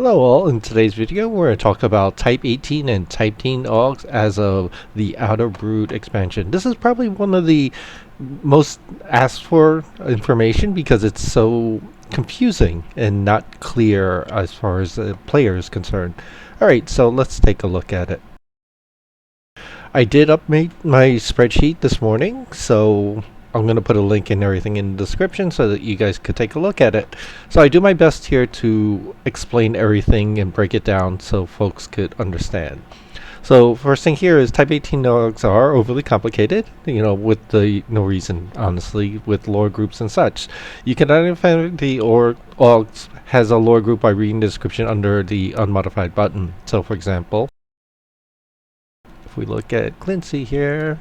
Hello all, in today's video we're going to talk about Type 18 and Type 18 Augs as of the Outer Brood expansion. This is probably one of the most asked for information because it's so confusing and not clear as far as the player is concerned. Alright, so let's take a look at it. I did update my spreadsheet this morning, so I'm going to put a link and everything in the description so that you guys could take a look at it. So I do my best here to explain everything and break it down so folks could understand. So first thing here is Type 18 Augs are overly complicated, with no reason, honestly, with lore groups and such. You can identify the Augs has a lore group by reading the description under the unmodified button. So for example, if we look at Clincy here,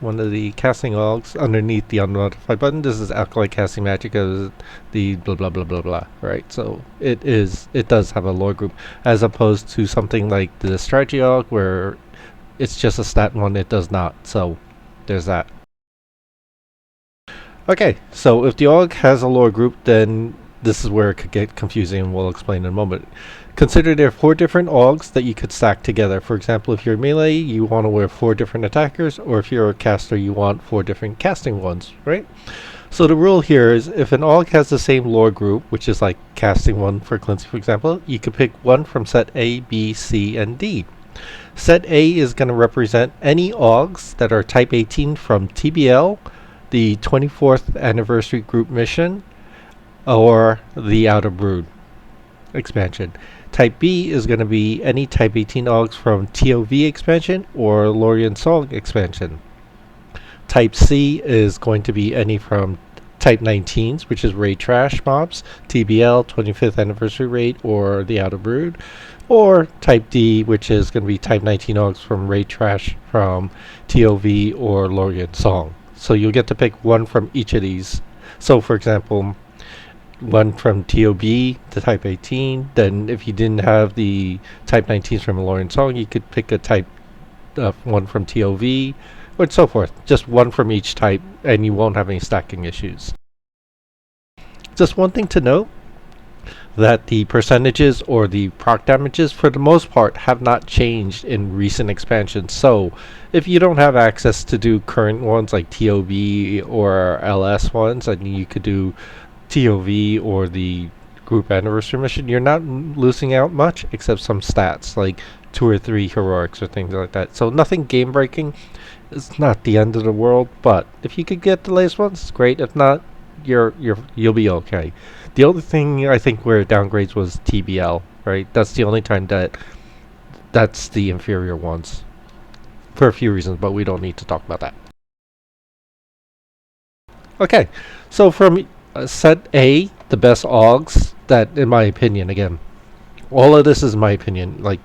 one of the casting Augs underneath the unmodified button, this is alkali casting magic of the blah blah blah blah blah, right? So it does have a lore group as opposed to something like the strategy Aug where it's just a stat one. It does not. So there's that. Okay, so if the Aug has a lore group, then this is where it could get confusing, and we'll explain in a moment. Consider there are 4 different Augs that you could stack together. For example, if you're melee, you want to wear 4 different attackers, or if you're a caster, you want 4 different casting ones, right? So the rule here is if an Aug has the same lore group, which is like casting one for Clincy, for example, you could pick one from set A, B, C, and D. Set A is going to represent any Augs that are Type 18 from TBL, the 24th Anniversary Group Mission, or the Outer Brood expansion. Type B is going to be any Type 18 Augs from TOV expansion or Lorien Song expansion. Type C is going to be any from Type 19s, which is Raid Trash mobs, TBL, 25th Anniversary Raid, or the Outer Brood. Or Type D, which is going to be Type 19 Augs from Raid Trash from TOV or Lorien Song. So you'll get to pick one from each of these. So for example, one from TOB to Type 18. Then if you didn't have the Type 19s from a Lorien Song, you could pick a Type one from TOV, or so forth. Just one from each type, and you won't have any stacking issues. Just one thing to note, that the percentages or the proc damages for the most part have not changed in recent expansions. So if you don't have access to do current ones like TOB or LS ones, and you could do TOV or the group anniversary mission, you're not losing out much except some stats like 2 or 3 heroics or things like that. So nothing game breaking. It's not the end of the world, but if you could get the latest ones, it's great. If not, you'll be okay. The only thing I think where it downgrades was TBL, right? That's the only time that's the inferior ones for a few reasons, but we don't need to talk about that. Okay, so from set A, the best Augs, that in my opinion, again, all of this is my opinion, like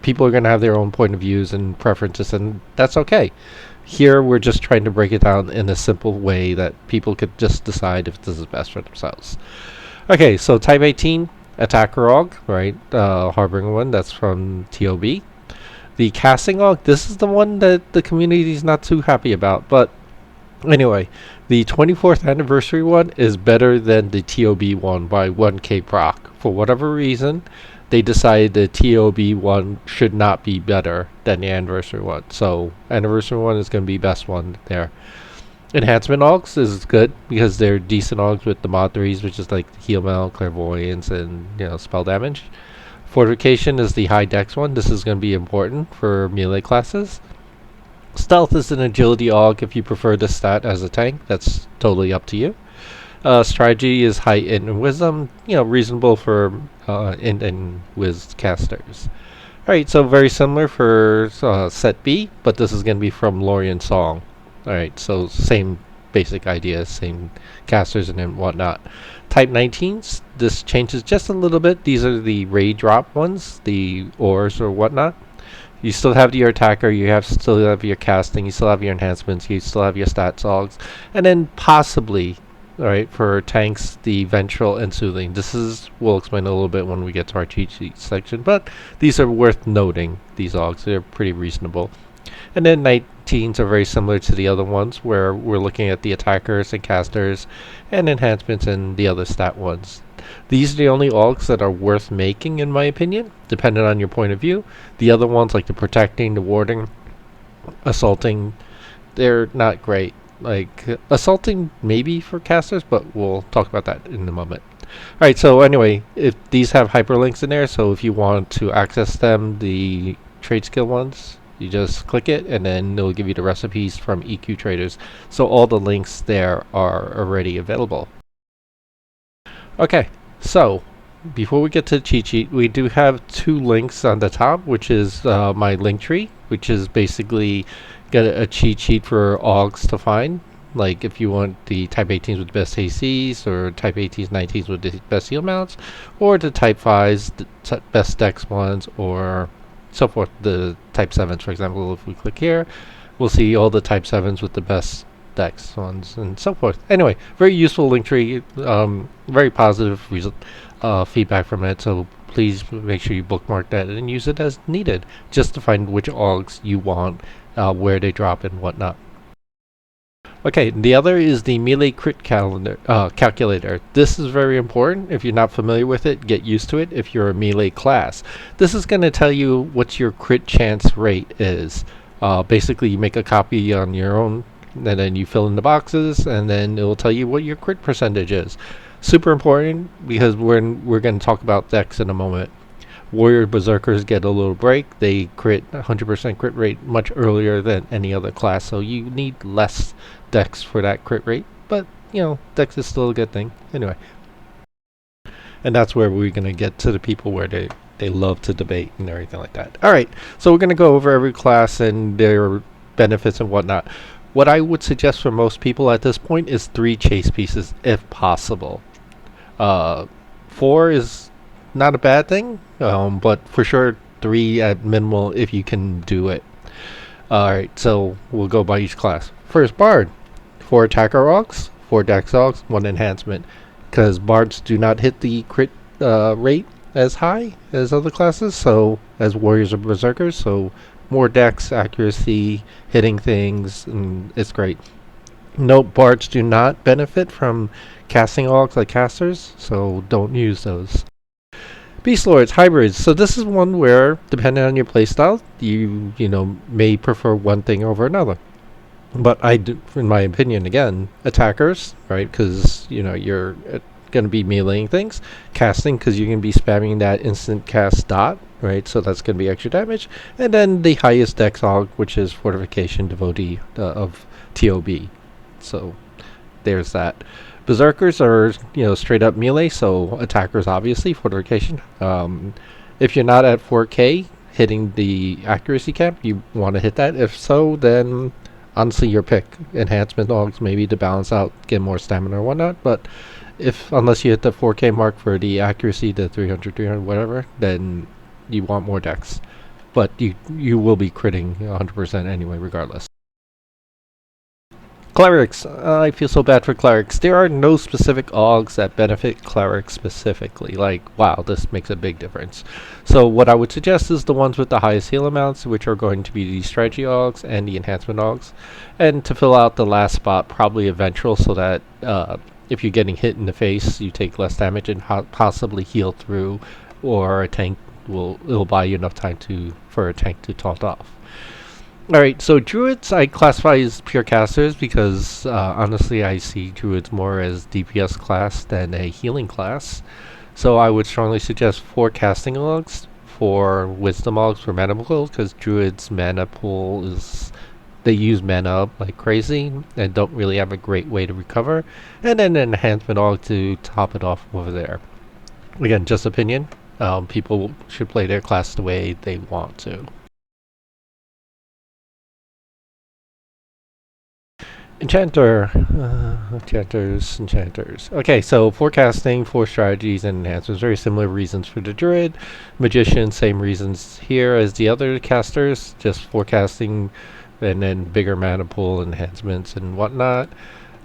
people are going to have their own point of views and preferences, and that's okay. Here we're just trying to break it down in a simple way that people could just decide if this is best for themselves. Okay, so Type 18 Attacker Aug, right? Harboring one, that's from TOB. The Casting Aug, this is the one that the community is not too happy about, but anyway, the 24th Anniversary one is better than the TOB one by 1k proc. For whatever reason, they decided the TOB one should not be better than the Anniversary one. So Anniversary one is going to be best one there. Enhancement Augs is good because they're decent Augs with the mod 3s, which is like Heal Mel, Clairvoyance, and spell damage. Fortification is the high dex one. This is going to be important for melee classes. Stealth is an agility Aug if you prefer this stat as a tank. That's totally up to you. Strategy is high int and wisdom, reasonable for int and wiz casters. Alright, so very similar for set B, but this is going to be from Lorien Song. Alright, so same basic idea, same casters and whatnot. Type 19s, this changes just a little bit. These are the raid drop ones, the ores or whatnot. You still have your attacker, still have your casting, you still have your enhancements, you still have your stats Augs, and then possibly, alright, for tanks, the ventral and soothing. We'll explain a little bit when we get to our cheat sheet section, but these are worth noting, these Augs. They're pretty reasonable. And then 19s are very similar to the other ones, where we're looking at the attackers and casters and enhancements and the other stat ones These are the only Augs that are worth making, in my opinion, depending on your point of view. The other ones, like the protecting, the warding, assaulting, they're not great. Like assaulting maybe for casters, but we'll talk about that in a moment. Alright, so anyway, if these have hyperlinks in there, so if you want to access them, the trade skill ones, you just click it and then it'll give you the recipes from EQ traders. So all the links there are already available. Okay, so before we get to the cheat sheet, we do have 2 links on the top, which is my link tree, which is basically get a cheat sheet for Augs to find. Like if you want the type 18s with the best ACs, or type 18s, 19s with the best heal mounts, or the type 5s, the best dex ones, or so forth. The type 7s, for example, if we click here, we'll see all the type 7s with the best dex ones, and so forth. Anyway, very useful link tree, very positive feedback from it, so please make sure you bookmark that and use it as needed, just to find which Augs you want, where they drop and whatnot. Okay, the other is the melee crit calculator. This is very important. If you're not familiar with it, get used to it if you're a melee class. This is going to tell you what your crit chance rate is. Basically, you make a copy on your own, and then you fill in the boxes, and then it will tell you what your crit percentage is. Super important, because we're going to talk about dex in a moment. Warrior Berserkers get a little break. They crit 100% crit rate much earlier than any other class, so you need less dex for that crit rate. But, you know, dex is still a good thing. Anyway. And that's where we're going to get to the people where they love to debate and everything like that. Alright, so we're going to go over every class and their benefits and whatnot. What I would suggest for most people at this point is 3 chase pieces, if possible. 4 is not a bad thing, but for sure 3 at minimal if you can do it. Alright, so we'll go by each class. First, Bard. 4 attacker Augs, 4 dex Augs, 1 enhancement. Because Bards do not hit the crit rate as high as other classes, so as Warriors or Berserkers, so more dex, accuracy, hitting things, and it's great. Note, Bards do not benefit from casting Augs like casters, so don't use those. Beast Lords, hybrids. So this is one where, depending on your playstyle, you may prefer one thing over another. But I do, in my opinion, again, attackers, right? Because you're going to be meleeing things. Casting, because you're going to be spamming that instant cast dot, right? So that's going to be extra damage. And then the highest dex Aug, which is Fortification Devotee of TOB. So there's that. Berserkers are, straight up melee, so attackers obviously, fortification. If you're not at 4K hitting the accuracy cap, you want to hit that. If so, then honestly your pick. Enhancement Augs maybe to balance out, get more stamina or whatnot, but unless you hit the 4K mark for the accuracy, the 300, whatever, then you want more dex. But you will be critting 100% anyway, regardless. Clerics. I feel so bad for clerics. There are no specific Augs that benefit clerics specifically. Like, wow, this makes a big difference. So what I would suggest is the ones with the highest heal amounts, which are going to be the strategy Augs and the enhancement Augs. And to fill out the last spot, probably a ventral, so that if you're getting hit in the face, you take less damage and possibly heal through, or a tank it'll buy you enough time for a tank to taunt off. Alright, so druids I classify as pure casters because honestly I see druids more as DPS class than a healing class. So I would strongly suggest 4 casting Augs, 4 wisdom Augs for mana pool, because druids mana pool is, they use mana up like crazy and don't really have a great way to recover, and then an enhancement Aug to top it off over there. Again, just opinion. People should play their class the way they want to. Enchanter. Enchanters. Okay, so forecasting, 4 strategies, and enhancements. Very similar reasons for the Druid. Magician, same reasons here as the other casters. Just forecasting, and then bigger mana pool, enhancements, and whatnot.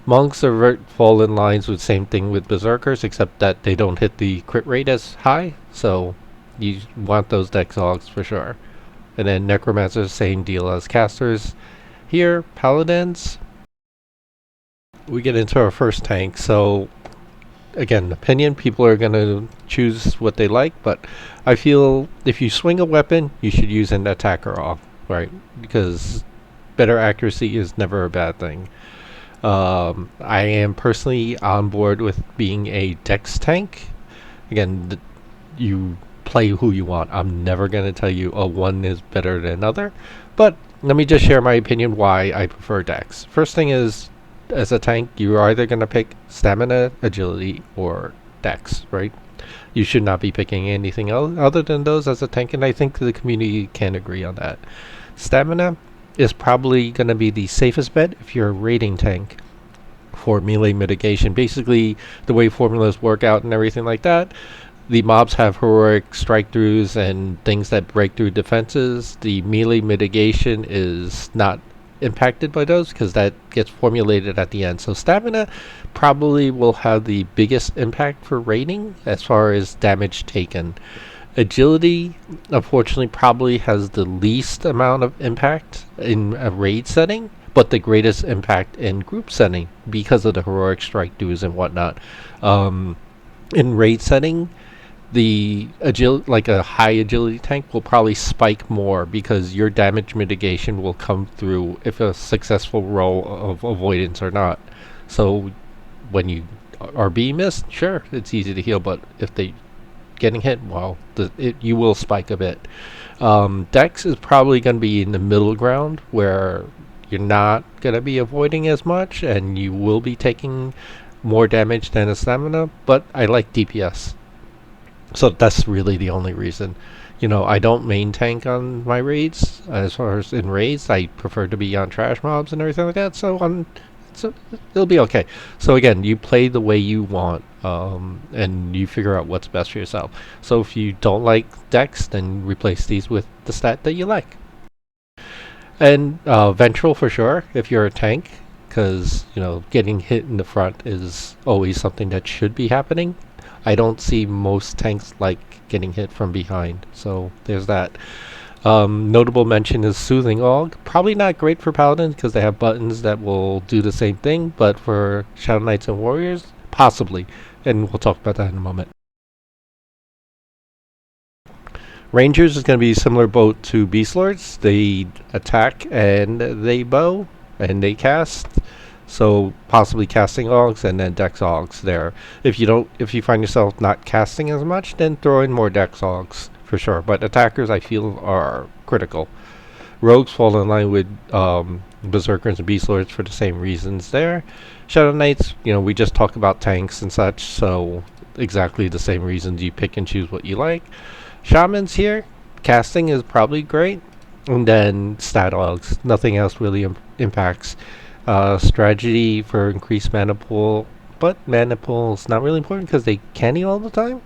Monks fall in lines with same thing with Berserkers, except that they don't hit the crit rate as high. So you want those dex Augs for sure. And then Necromancers, same deal as casters. Here, Paladins. We get into our first tank, so again, opinion. People are going to choose what they like, but I feel if you swing a weapon, you should use an attacker off, right? Because better accuracy is never a bad thing. I am personally on board with being a dex tank. Again, you play who you want. I'm never going to tell you, oh, one is better than another. But let me just share my opinion why I prefer dex. First thing is, as a tank, you're either going to pick stamina, agility, or dex, right? You should not be picking anything else other than those as a tank, and I think the community can agree on that. Stamina is probably going to be the safest bet if you're a raiding tank for melee mitigation. Basically, the way formulas work out and everything like that, the mobs have heroic strike-throughs and things that break through defenses. The melee mitigation is not impacted by those because that gets formulated at the end. So stamina probably will have the biggest impact for raiding as far as damage taken. Agility, unfortunately, probably has the least amount of impact in a raid setting, but the greatest impact in group setting because of the heroic strike-throughs and whatnot. In raid setting, the like a high agility tank will probably spike more because your damage mitigation will come through if a successful roll of avoidance or not. So when you are being missed, sure, it's easy to heal, but if they getting hit, well, you will spike a bit. Dex is probably going to be in the middle ground where you're not going to be avoiding as much and you will be taking more damage than a stamina, but I like DPS. So that's really the only reason. I don't main tank on my raids. As far as in raids, I prefer to be on trash mobs and everything like that. So it'll be okay. So again, you play the way you want, and you figure out what's best for yourself. So if you don't like Dex, then replace these with the stat that you like. And Ventral for sure, if you're a tank, because getting hit in the front is always something that should be happening. I don't see most tanks like getting hit from behind, so there's that. Notable mention is Soothing Aug. Probably not great for Paladins because they have buttons that will do the same thing, but for Shadow Knights and Warriors, possibly. And we'll talk about that in a moment. Rangers is going to be a similar boat to Beast Lords. They attack and they bow and they cast. So possibly casting Augs and then Dex Augs there. If you find yourself not casting as much, then throw in more Dex Augs for sure. But attackers, I feel, are critical. Rogues fall in line with Berserkers and Beast Lords for the same reasons there. Shadow Knights, we just talk about tanks and such, so exactly the same reasons. You pick and choose what you like. Shamans here, casting is probably great. And then stat Augs. Nothing else really impacts. Strategy for increased mana pool, but mana pool is not really important because they can heal all the time.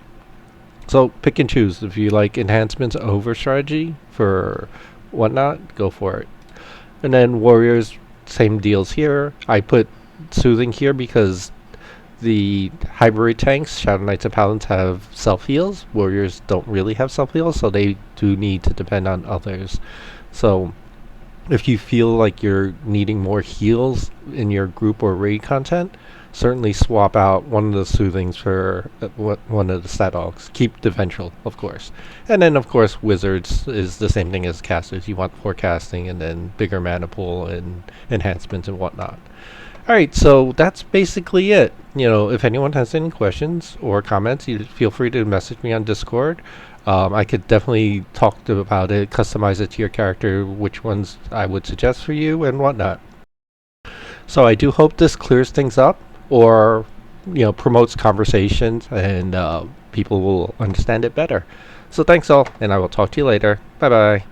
So pick and choose. If you like enhancements over strategy for whatnot, go for it. And then warriors, same deals here. I put soothing here because the hybrid tanks, Shadow Knights and Paladins, have self-heals. Warriors don't really have self-heals, so they do need to depend on others. So if you feel like you're needing more heals in your group or raid content, certainly swap out one of the soothings for one of the stat Augs. Keep the ventral, of course. And then, of course, wizards is the same thing as casters. You want forecasting and then bigger mana pool and enhancements and whatnot. Alright, so that's basically it. If anyone has any questions or comments, you feel free to message me on Discord. I could definitely talk about it, customize it to your character, which ones I would suggest for you and whatnot. So I do hope this clears things up or promotes conversations and people will understand it better. So thanks all, and I will talk to you later. Bye bye.